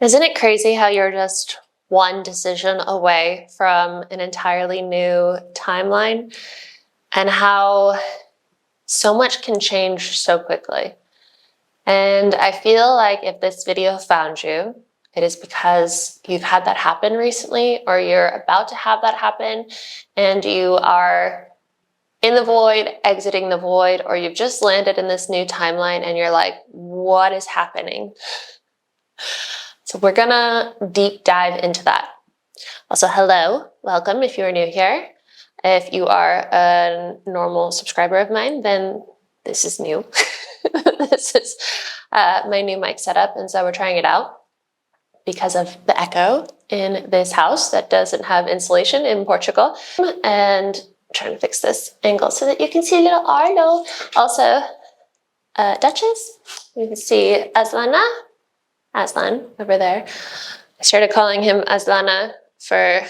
Isn't it crazy how you're just one decision away from an entirely new timeline, and how so much can change so quickly? And I feel like if this video found you, it is because you've had that happen recently, or you're about to have that happen, and you are in the void, exiting the void, or you've just landed in this new timeline and you're like, what is happening? So we're gonna deep dive into that. Also, hello, welcome if you are new here. If you are a normal subscriber of mine, then this is new. This is my new mic setup, and so we're trying it out because of the echo in this house that doesn't have insulation in Portugal. And I'm trying to fix this angle so that you can see little Arlo. Also, Duchess, you can see Aslan over there. I started calling him Aslana for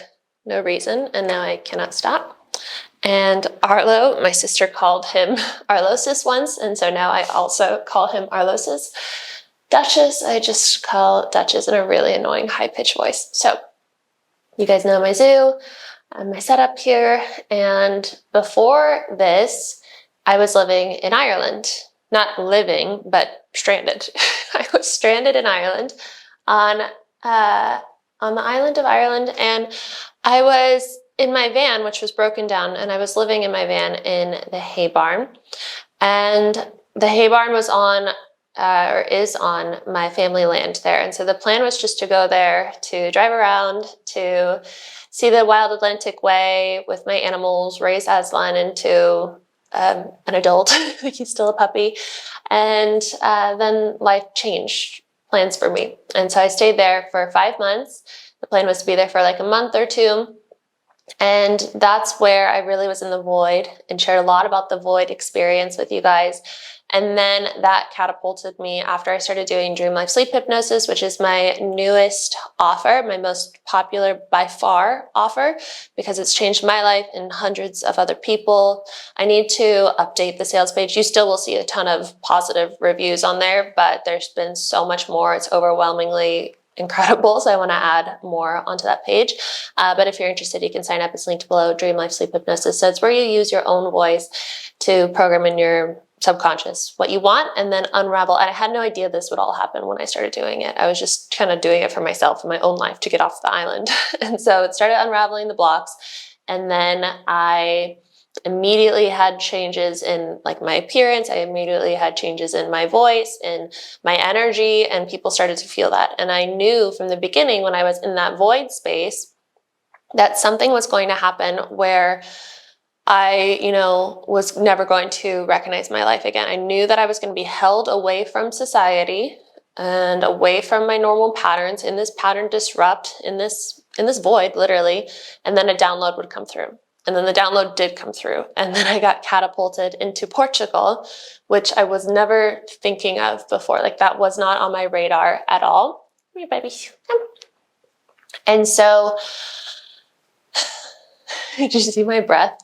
no reason, and now I cannot stop. And Arlo, my sister called him Arlosis once, and so now I also call him Arlosis. Duchess, I just call Duchess in a really annoying high-pitched voice. So you guys know my zoo, my setup here, and before this, I was living in Ireland. Not living, but stranded. I was stranded in Ireland on the island of Ireland, and I was in my van, which was broken down, and I was living in my van in the hay barn. And the hay barn was on, or is on, my family land there. And so the plan was just to go there, to drive around, to see the wild Atlantic way with my animals, raise Aslan into an adult. He's still a puppy. And then life changed plans for me. And so I stayed there for 5 months. The plan was to be there for like a month or two. And that's where I really was in the void and shared a lot about the void experience with you guys. And then that catapulted me after I started doing Dream Life Sleep Hypnosis, which is my newest offer, my most popular by far offer, because it's changed my life and hundreds of other people. I need to update the sales page. You still will see a ton of positive reviews on there, but there's been so much more. It's overwhelmingly incredible, so I want to add more onto that page. But if you're interested, you can sign up. It's linked below, Dream Life Sleep Hypnosis. So it's where you use your own voice to program in your subconscious what you want and then unravel. And I had no idea this would all happen when I started doing it. I was just kind of doing it for myself in my own life to get off the island. And so it started unraveling the blocks. And then I immediately had changes in like my appearance. I immediately had changes in my voice, in my energy, and people started to feel that. And I knew from the beginning when I was in that void space that something was going to happen where I, was never going to recognize my life again. I knew that I was going to be held away from society and away from my normal patterns, in this pattern disrupt, in this void, literally, and then a download would come through. And then the download did come through. And then I got catapulted into Portugal, which I was never thinking of before. Like, that was not on my radar at all. Come here, baby. Come. And so, did you see my breath?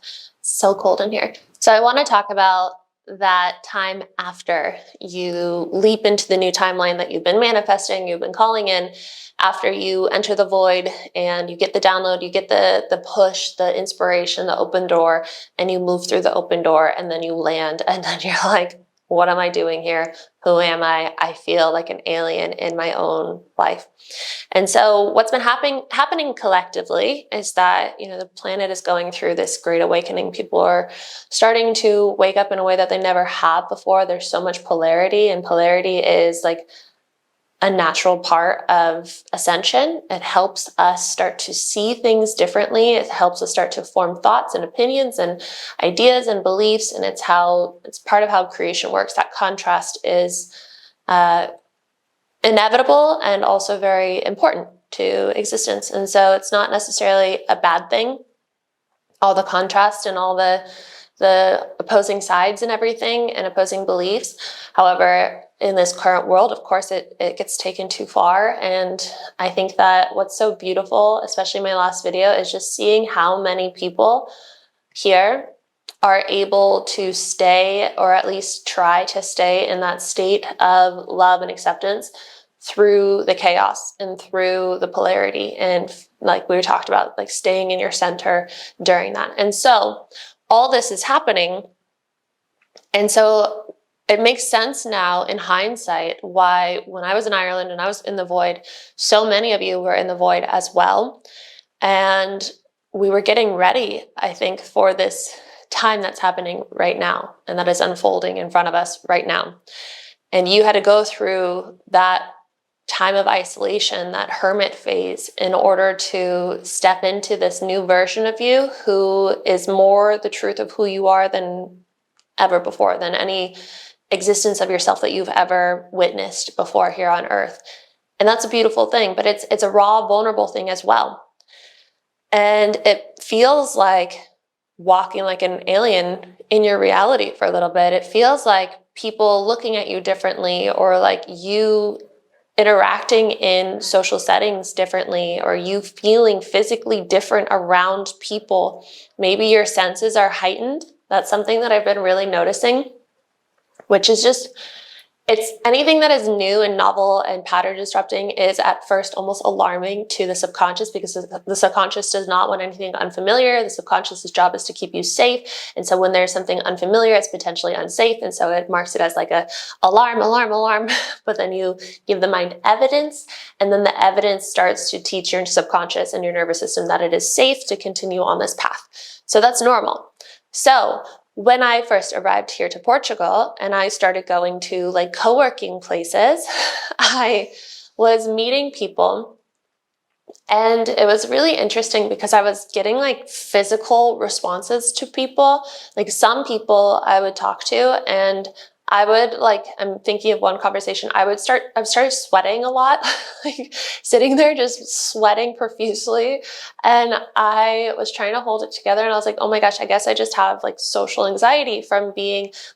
So cold in here. So I want to talk about that time after you leap into the new timeline that you've been manifesting, you've been calling in, after you enter the void and you get the download, you get the push, the inspiration, the open door, and you move through the open door, and then you land, and then you're like, what am I doing here? Who am I? I feel like an alien in my own life. And so what's been happening collectively is that, the planet is going through this great awakening. People are starting to wake up in a way that they never have before. There's so much polarity, and polarity is like a natural part of ascension. It helps us start to see things differently. It helps us start to form thoughts and opinions and ideas and beliefs. And it's part of how creation works. That contrast is inevitable and also very important to existence. And so it's not necessarily a bad thing, all the contrast and all the opposing sides and everything and opposing beliefs. However, in this current world, of course, it gets taken too far. And I think that what's so beautiful, especially my last video, is just seeing how many people here are able to stay, or at least try to stay, in that state of love and acceptance through the chaos and through the polarity, and like we talked about, like staying in your center during that. And so all this is happening, and so it makes sense now in hindsight why when I was in Ireland and I was in the void, so many of you were in the void as well. And we were getting ready, I think, for this time that's happening right now and that is unfolding in front of us right now. And you had to go through that time of isolation, that hermit phase, in order to step into this new version of you who is more the truth of who you are than ever before, than any existence of yourself that you've ever witnessed before here on earth. And that's a beautiful thing, but it's a raw, vulnerable thing as well. And it feels like walking like an alien in your reality for a little bit. It feels like people looking at you differently, or like you interacting in social settings differently, or you feeling physically different around people. Maybe your senses are heightened. That's something that I've been really noticing, which is just, it's anything that is new and novel and pattern disrupting is at first almost alarming to the subconscious, because the subconscious does not want anything unfamiliar. The subconscious's job is to keep you safe. And so when there's something unfamiliar, it's potentially unsafe. And so it marks it as like a alarm, alarm, alarm. But then you give the mind evidence, and then the evidence starts to teach your subconscious and your nervous system that it is safe to continue on this path. So that's normal. So when I first arrived here to Portugal and I started going to like co-working places, I was meeting people, and it was really interesting because I was getting like physical responses to people. Like some people I would talk to, and I would like, I'm thinking of one conversation, I started sweating a lot, like sitting there just sweating profusely. And I was trying to hold it together, and I was like, oh my gosh, I guess I just have like social anxiety from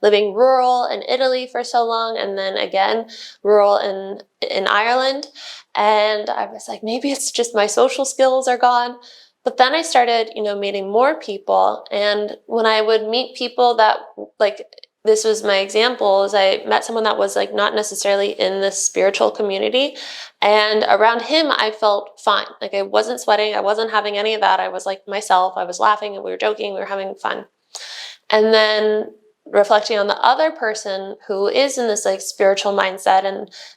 living rural in Italy for so long, and then again, rural in Ireland. And I was like, maybe it's just my social skills are gone. But then I started, meeting more people. And when I would meet people that like, this was my example, is I met someone that was like not necessarily in the spiritual community, and around him I felt fine. Like I wasn't sweating, I wasn't having any of that. I was like myself, I was laughing and we were joking, we were having fun. And then reflecting on the other person who is in this like spiritual mindset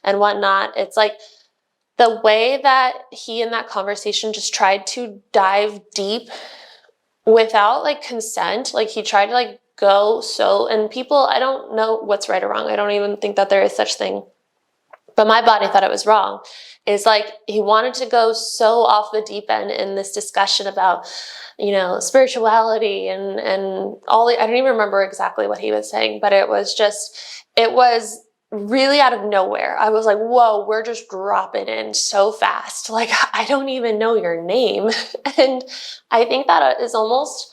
and whatnot, it's like the way that he in that conversation just tried to dive deep without like consent. Like he tried to like go and people, I don't know what's right or wrong. I don't even think that there is such thing. But my body thought it was wrong. Is like he wanted to go so off the deep end in this discussion about, spirituality and all. I don't even remember exactly what he was saying, but it was really out of nowhere. I was like, whoa, we're just dropping in so fast. Like, I don't even know your name. And I think that is almost,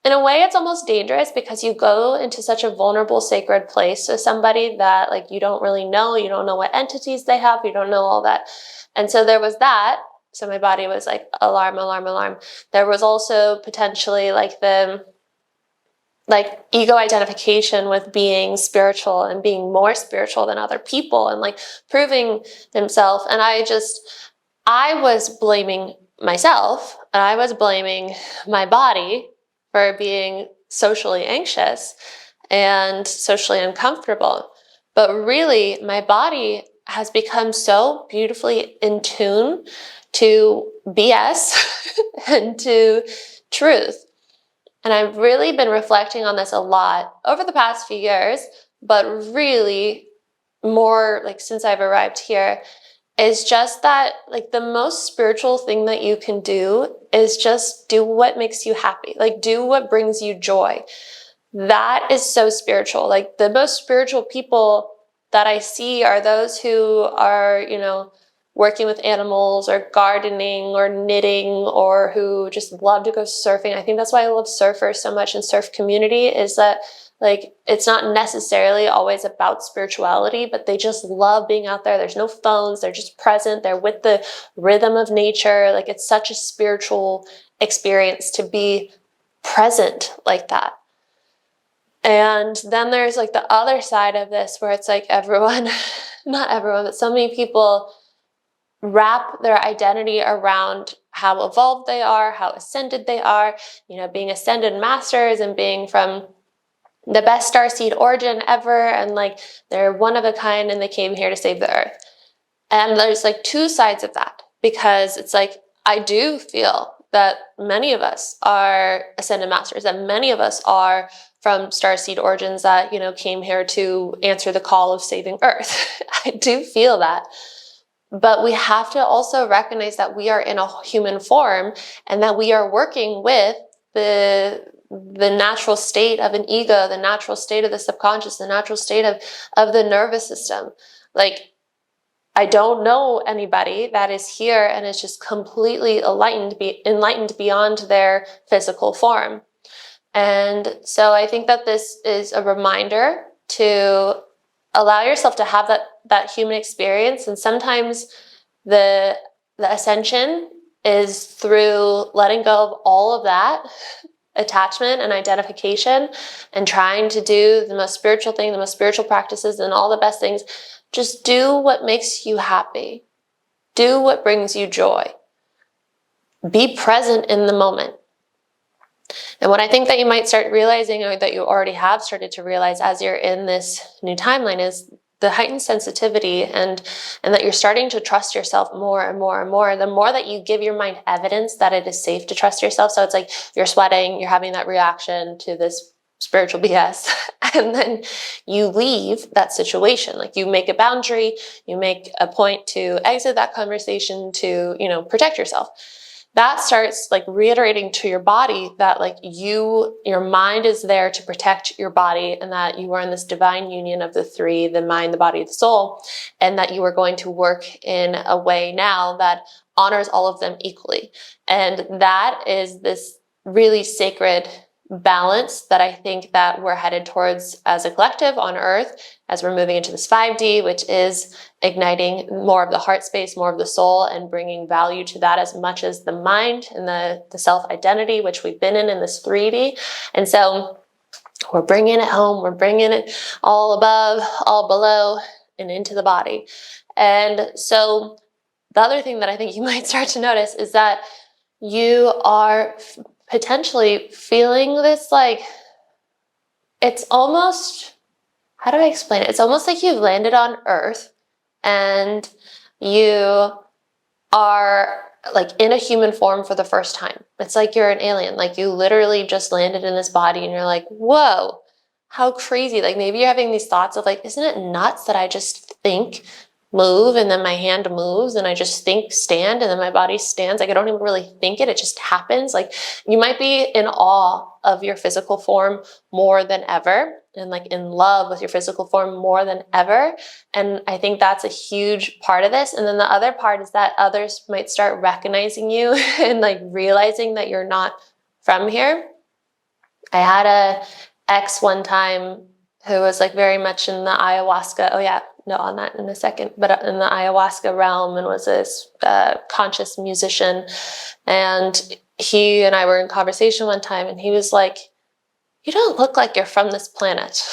in a way, it's almost dangerous, because you go into such a vulnerable, sacred place with somebody that like you don't really know. You don't know what entities they have. You don't know all that. And so there was that. So my body was like, alarm, alarm, alarm. There was also potentially like the ego identification with being spiritual and being more spiritual than other people and like proving themselves. And I was blaming myself, and I was blaming my body for being socially anxious and socially uncomfortable. But really, my body has become so beautifully in tune to BS and to truth. And I've really been reflecting on this a lot over the past few years, but really more like since I've arrived here, is just that like the most spiritual thing that you can do is just do what makes you happy. Like do what brings you joy. That is so spiritual. Like the most spiritual people that I see are those who are, working with animals or gardening or knitting, or who just love to go surfing. I think that's why I love surfers so much and surf community, is that like it's not necessarily always about spirituality, but they just love being out there. There's no phones, they're just present, they're with the rhythm of nature. Like it's such a spiritual experience to be present like that. And then there's like the other side of this where it's like everyone, not everyone, but so many people wrap their identity around how evolved they are, how ascended they are, being ascended masters and being from the best starseed origin ever. And like, they're one of a kind and they came here to save the earth. And there's like two sides of that, because it's like, I do feel that many of us are ascended masters, that many of us are from starseed origins that, came here to answer the call of saving Earth. I do feel that. But we have to also recognize that we are in a human form and that we are working with the natural state of an ego, the natural state of the subconscious, the natural state of the nervous system. Like, I don't know anybody that is here and is just completely enlightened beyond their physical form. And so I think that this is a reminder to allow yourself to have that human experience. And sometimes the ascension is through letting go of all of that attachment and identification and trying to do the most spiritual thing, the most spiritual practices and all the best things. Just do what makes you happy. Do what brings you joy. Be present in the moment. And what I think that you might start realizing, or that you already have started to realize as you're in this new timeline, is the heightened sensitivity and that you're starting to trust yourself more and more and more. The more that you give your mind evidence that it is safe to trust yourself. So it's like you're sweating, you're having that reaction to this spiritual BS, and then you leave that situation. Like, you make a boundary, you make a point to exit that conversation to, protect yourself. That starts like reiterating to your body that like your mind is there to protect your body, and that you are in this divine union of the three, the mind, the body, the soul, and that you are going to work in a way now that honors all of them equally. And that is this really sacred balance that I think that we're headed towards as a collective on Earth, as we're moving into this 5D, which is igniting more of the heart space, more of the soul, and bringing value to that as much as the mind and the self-identity, which we've been in this 3D. And so we're bringing it home, we're bringing it all above, all below, and into the body. And so the other thing that I think you might start to notice is that you are potentially feeling this, like, it's almost, how do I explain it? It's almost like you've landed on Earth and you are like in a human form for the first time. It's like you're an alien. Like, you literally just landed in this body and you're like, whoa, how crazy. Like, maybe you're having these thoughts of like, isn't it nuts that I just think, move, and then my hand moves, and I just think, stand, and then my body stands. Like, I don't even really think it just happens. Like, you might be in awe of your physical form more than ever, and like in love with your physical form more than ever. And I think that's a huge part of this. And then the other part is that others might start recognizing you and like realizing that you're not from here. I had a ex one time who was like very much in the ayahuasca. Oh yeah, no, on that in a second, but in the ayahuasca realm, and was this conscious musician. And he and I were in conversation one time, and he was like, you don't look like you're from this planet.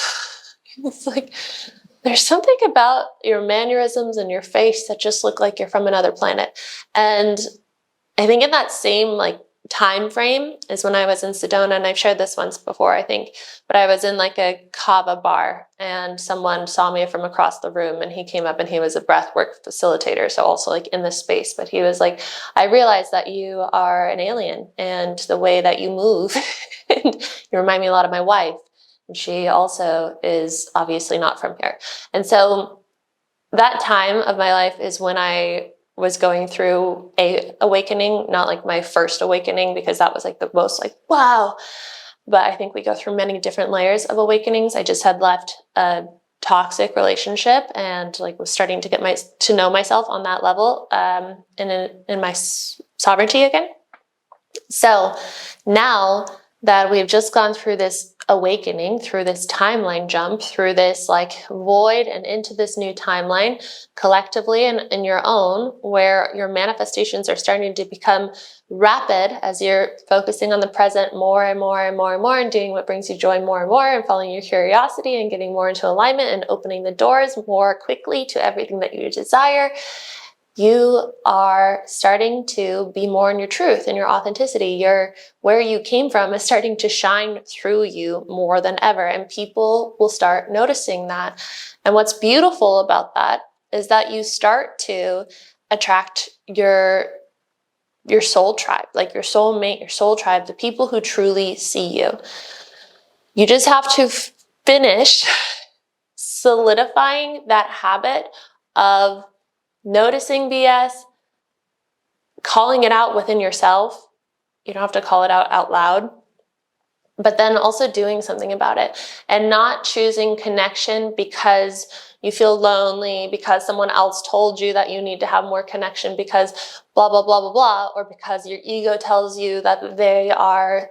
It's like, there's something about your mannerisms and your face that just look like you're from another planet. And I think in that same like time frame is when I was in Sedona, and I've shared this once before, I think, but I was in like a kava bar, and someone saw me from across the room, and he came up, and he was a breathwork facilitator, so also like in this space, but he was like, I realized that you are an alien, and the way that you move, and you remind me a lot of my wife, and she also is obviously not from here. And so that time of my life is when I was going through a awakening, not like my first awakening, because that was like the most like, wow. But I think we go through many different layers of awakenings. I just had left a toxic relationship and like was starting to get to know myself on that level, in my sovereignty again. So now that we've just gone through this awakening, through this timeline jump, through this like void and into this new timeline collectively and in your own, where your manifestations are starting to become rapid as you're focusing on the present more and more and more and more, and doing what brings you joy more and more, and following your curiosity and getting more into alignment and opening the doors more quickly to everything that you desire. You are starting to be more in your truth and your authenticity. Where you came from is starting to shine through you more than ever, and people will start noticing that. And what's beautiful about that is that you start to attract your soul tribe, like your soulmate, your soul tribe, the people who truly see you. You just have to finish solidifying that habit of noticing BS, calling it out within yourself. You don't have to call it out loud, but then also doing something about it, and not choosing connection because you feel lonely, because someone else told you that you need to have more connection, because blah, blah, blah, blah, blah, or because your ego tells you that they are,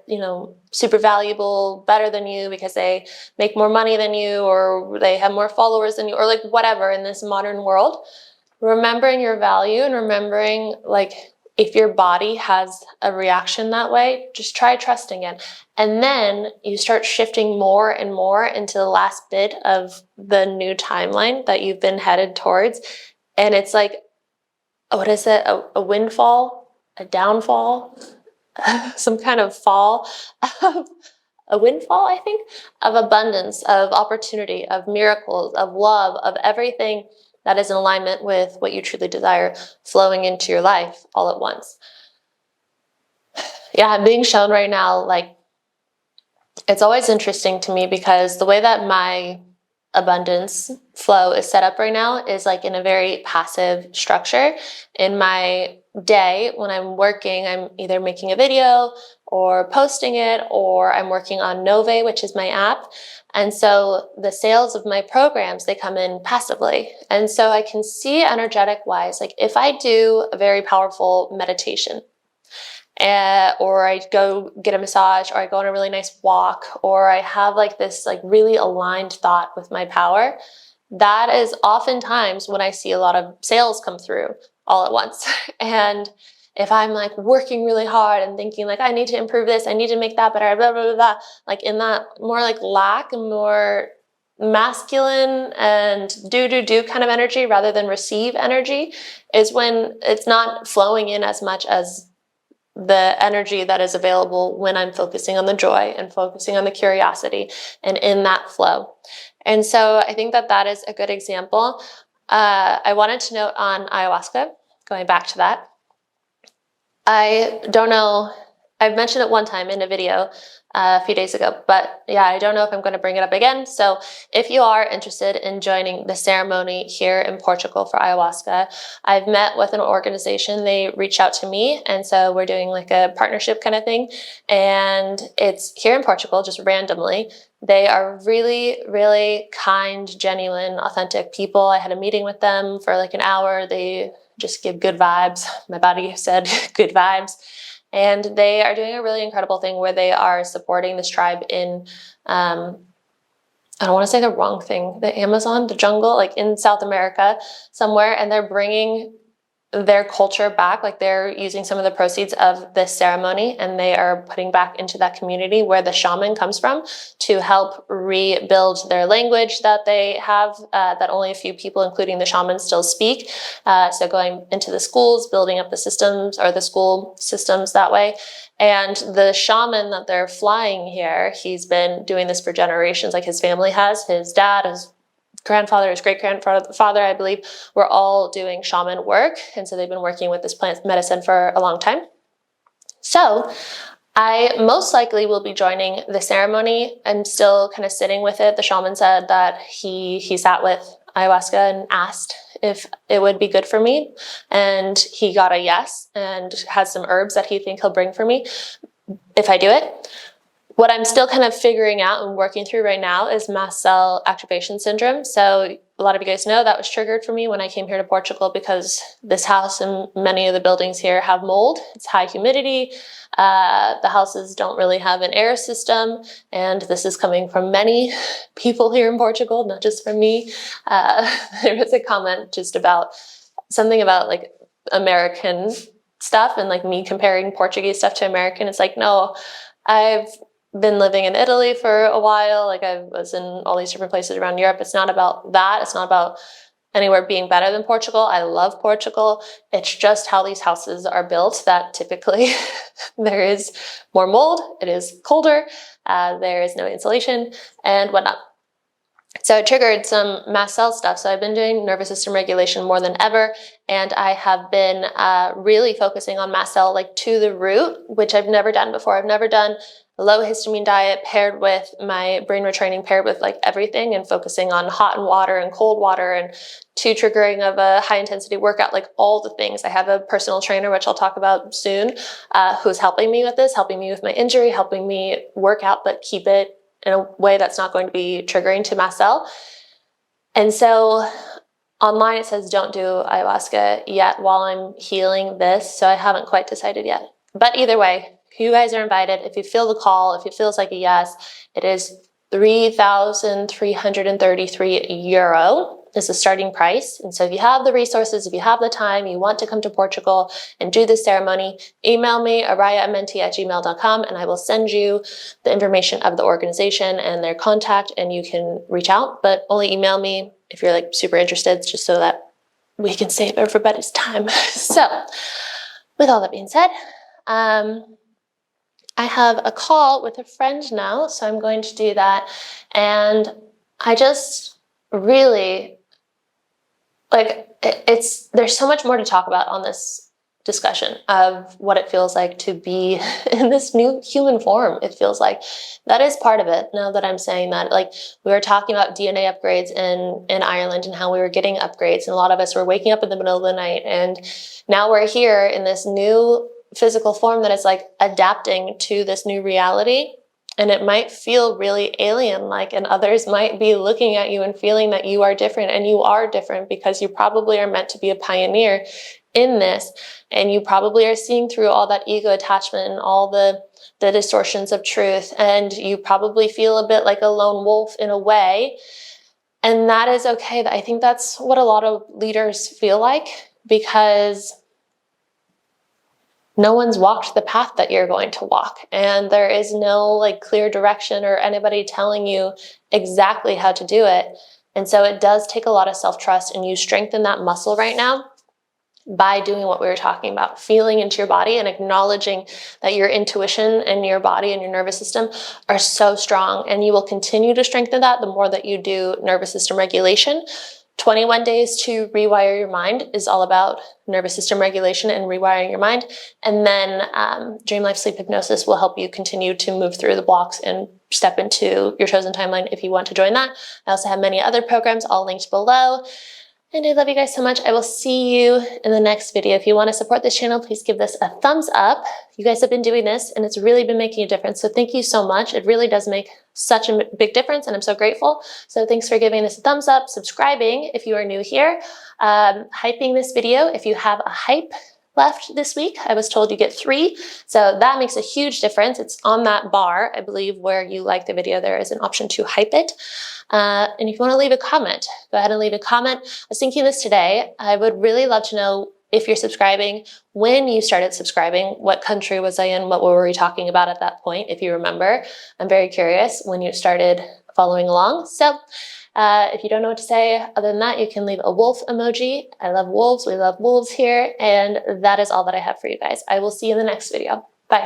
super valuable, better than you because they make more money than you, or they have more followers than you, or like whatever in this modern world. Remembering your value and remembering, like, if your body has a reaction that way, just try trusting it. And then you start shifting more and more into the last bit of the new timeline that you've been headed towards. And it's like, what is it? A windfall, a downfall, some kind of fall, a windfall, I think, of abundance, of opportunity, of miracles, of love, of everything that is in alignment with what you truly desire flowing into your life all at once. Yeah, I'm being shown right now, like, it's always interesting to me because the way that my abundance flow is set up right now is like in a very passive structure. In my day, when I'm working, I'm either making a video or posting it, or I'm working on Nove, which is my app. And so the sales of my programs, they come in passively. And so I can see energetic wise, like if I do a very powerful meditation, or I go get a massage, or I go on a really nice walk, or I have like this like really aligned thought with my power, that is oftentimes when I see a lot of sales come through all at once. And if I'm like working really hard and thinking like, I need to improve this, I need to make that better, blah, blah, blah, blah, like in that more like lack and more masculine and do kind of energy rather than receive energy, is when it's not flowing in as much as the energy that is available when I'm focusing on the joy and focusing on the curiosity and in that flow. And so I think that that is a good example. I wanted to note on ayahuasca, going back to that. I don't know, I've mentioned it one time in a video a few days ago, but yeah, I don't know if I'm going to bring it up again. So if you are interested in joining the ceremony here in Portugal for ayahuasca, I've met with an organization. They reached out to me, and so we're doing like a partnership kind of thing, and it's here in Portugal, just randomly. They are really, really kind, genuine, authentic people. I had a meeting with them for like an hour. They just give good vibes. My body said good vibes. And they are doing a really incredible thing where they are supporting this tribe in, I don't want to say the wrong thing, the Amazon, the jungle, like in South America somewhere. And they're bringing their culture back. Like they're using some of the proceeds of this ceremony and they are putting back into that community where the shaman comes from to help rebuild their language that they have, that only a few people, including the shaman, still speak. So going into the schools, building up the systems or the school systems that way. And the shaman that they're flying here, he's been doing this for generations. Like his family has, his dad, his grandfather, his great-grandfather, I believe, were all doing shaman work. And so they've been working with this plant medicine for a long time. So I most likely will be joining the ceremony and still kind of sitting with it. The shaman said that he sat with ayahuasca and asked if it would be good for me. And he got a yes and has some herbs that he thinks he'll bring for me if I do it. What I'm still kind of figuring out and working through right now is mast cell activation syndrome. So a lot of you guys know that was triggered for me when I came here to Portugal because this house and many of the buildings here have mold. It's high humidity. The houses don't really have an air system. And this is coming from many people here in Portugal, not just from me. There was a comment just about something about like American stuff and like me comparing Portuguese stuff to American. It's like, no, I've been living in Italy for a while. Like I was in all these different places around Europe. It's not about that. It's not about anywhere being better than Portugal. I love Portugal. It's just how these houses are built that typically there is more mold. It is colder. There is no insulation and whatnot. So it triggered some mast cell stuff. So I've been doing nervous system regulation more than ever. And I have been really focusing on mast cell like to the root, which I've never done before. I've never done a low histamine diet paired with my brain retraining, paired with like everything and focusing on hot and water and cold water and to triggering of a high intensity workout, like all the things. I have a personal trainer, which I'll talk about soon, who's helping me with this, helping me with my injury, helping me work out, but keep it in a way that's not going to be triggering to mast cell. And so online it says don't do ayahuasca yet while I'm healing this. So I haven't quite decided yet. But either way, you guys are invited. If you feel the call, if it feels like a yes, it is 3,333 euro is the starting price. And so if you have the resources, if you have the time, you want to come to Portugal and do this ceremony, email me, arayamnt@gmail.com, and I will send you the information of the organization and their contact, and you can reach out, but only email me if you're like super interested, just so that we can save everybody's time. So with all that being said, I have a call with a friend now, so I'm going to do that. And I just really, like, there's so much more to talk about on this discussion of what it feels like to be in this new human form. It feels like that is part of it. Now that I'm saying that, like, we were talking about DNA upgrades in Ireland and how we were getting upgrades, and a lot of us were waking up in the middle of the night, and now we're here in this new physical form that is like adapting to this new reality. And it might feel really alien-like, and others might be looking at you and feeling that you are different, and you are different because you probably are meant to be a pioneer in this. And you probably are seeing through all that ego attachment and all the distortions of truth. And you probably feel a bit like a lone wolf in a way. And that is okay. I think that's what a lot of leaders feel like, because no one's walked the path that you're going to walk. And there is no like clear direction or anybody telling you exactly how to do it. And so it does take a lot of self-trust, and you strengthen that muscle right now by doing what we were talking about, feeling into your body and acknowledging that your intuition and your body and your nervous system are so strong. And you will continue to strengthen that the more that you do nervous system regulation. 21 days to rewire your mind is all about nervous system regulation and rewiring your mind. And then Dream Life Sleep Hypnosis will help you continue to move through the blocks and step into your chosen timeline if you want to join that. I also have many other programs all linked below. And I love you guys so much. I will see you in the next video. If you want to support this channel, please give this a thumbs up. You guys have been doing this, and it's really been making a difference. So thank you so much. It really does make such a big difference, and I'm so grateful. So thanks for giving this a thumbs up, subscribing if you are new here, hyping this video if you have a hype left this week. I was told you get 3, so that makes a huge difference. It's on that bar, I believe, where you like the video. There is an option to hype it. And if you want to leave a comment, go ahead and leave a comment. I was thinking this today. I would really love to know if you're subscribing, when you started subscribing, what country was I in, what were we talking about at that point, if you remember. I'm very curious when you started following along. So if you don't know what to say other than that, you can leave a wolf emoji. I love wolves. We love wolves here. And that is all that I have for you guys. I will see you in the next video.